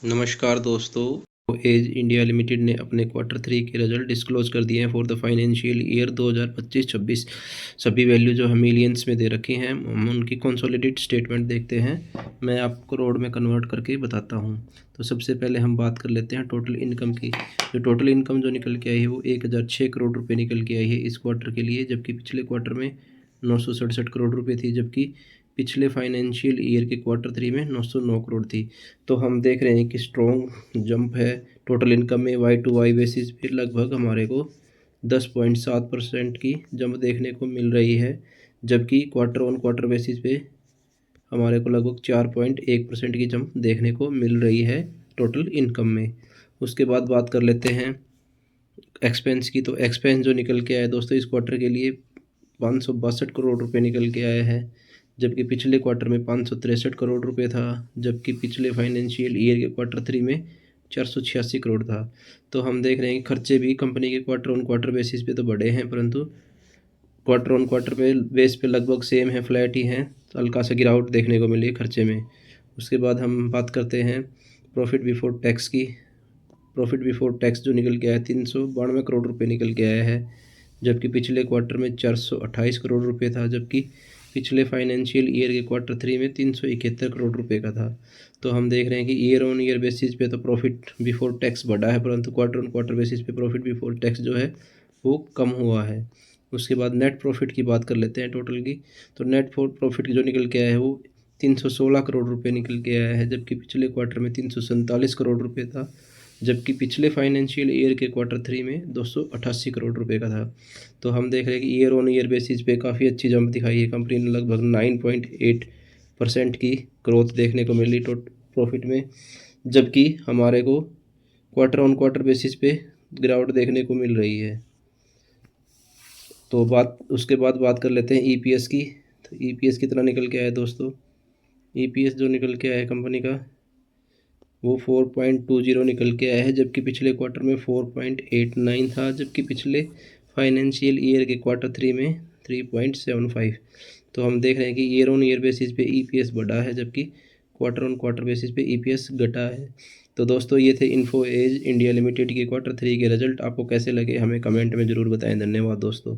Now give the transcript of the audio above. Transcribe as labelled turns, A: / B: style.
A: नमस्कार दोस्तों। As India limited ने अपने क्वार्टर 3 के रिजल्ट डिस्क्लोज कर दिए हैं फॉर द फाइनेंशियल ईयर 2025-26। सभी वैल्यू जो हम मिलियंस में दे रखी हैं, हम उनकी कंसोलिडेटेड स्टेटमेंट देखते हैं। मैं आपको करोड़ में कन्वर्ट करके बताता हूं। तो सबसे पहले हम बात कर लेते हैं टोटल इनकम की। जो टोटल इनकम जो निकल के आई है वो 1006 करोड़ रुपये निकल के आई है इस क्वार्टर के लिए, जबकि पिछले क्वार्टर में 967 करोड़ रुपये थी, जबकि पिछले फाइनेंशियल ईयर के क्वार्टर 3 में 909 करोड़ थी। तो हम देख रहे हैं कि स्ट्रॉन्ग जंप है टोटल इनकम में। वाई टू वाई बेसिस पे लगभग हमारे को 10.7% की जंप देखने को मिल रही है, जबकि क्वार्टर ऑन क्वार्टर बेसिस पे हमारे को लगभग 4.1% की जंप देखने को मिल रही है टोटल इनकम में। उसके बाद बात कर लेते हैं एक्सपेंस की। तो एक्सपेंस जो निकल के आया दोस्तों इस क्वार्टर के लिए 562 करोड़ रुपए निकल के आए हैं, जबकि पिछले क्वार्टर में 563 करोड़ रुपए था, जबकि पिछले फाइनेंशियल ईयर के क्वार्टर 3 में 486 करोड़ था। तो हम देख रहे हैं कि खर्चे भी कंपनी के क्वार्टर ऑन क्वार्टर बेसिस पे तो बढ़े हैं, परंतु क्वार्टर ऑन क्वार्टर पे बेस पे लगभग सेम है, फ्लैट ही हैं। तो हल्का सा गिरावट देखने को मिली है खर्चे में। उसके बाद हम बात करते हैं प्रॉफिट बिफोर टैक्स की। प्रॉफिट बिफोर टैक्स जो निकल के आया 392 करोड़ रुपए निकल के आया है, जबकि पिछले क्वार्टर में 428 करोड़ रुपए था, जबकि पिछले फाइनेंशियल ईयर के क्वार्टर 3 में 371 करोड़ रुपए का था। तो हम देख रहे हैं कि ईयर ऑन ईयर बेसिस पे तो प्रॉफिट बिफोर टैक्स बढ़ा है, परंतु क्वार्टर ऑन क्वार्टर बेसिस पे प्रॉफिट बिफोर टैक्स जो है वो कम हुआ है। उसके बाद नेट प्रॉफिट की बात कर लेते हैं टोटल की। तो नेट प्रॉफिट जो निकल के आया है वो 316 करोड़ रुपए निकल के आया है, जबकि पिछले क्वार्टर में 347 करोड़ रुपए था, जबकि पिछले फाइनेंशियल ईयर के क्वार्टर 3 में 288 करोड़ रुपए का था। तो हम देख रहे हैं कि ईयर ऑन ईयर बेसिस पे काफ़ी अच्छी जंप दिखाई है कंपनी ने। लगभग 9.8% की ग्रोथ देखने को मिली प्रॉफिट में, जबकि हमारे को क्वार्टर ऑन क्वार्टर बेसिस पे गिरावट देखने को मिल रही है। तो उसके बाद बात कर लेते हैं ईपीएस की। तो ईपीएस कितना निकल के आया दोस्तों? ईपीएस जो निकल के आया कंपनी का वो 4.20 निकल के आया है, जबकि पिछले क्वार्टर में 4.89 था, जबकि पिछले फाइनेंशियल ईयर के क्वार्टर 3 में 3.75। तो हम देख रहे हैं कि ईयर ऑन ईयर बेसिस पे ईपीएस बढ़ा है, जबकि क्वार्टर ऑन क्वार्टर बेसिस पे ईपीएस घटा है। तो दोस्तों ये थे इन्फो एज इंडिया लिमिटेड के क्वार्टर 3 के रिजल्ट। आपको कैसे लगे हमें कमेंट में ज़रूर बताएं। धन्यवाद दोस्तों।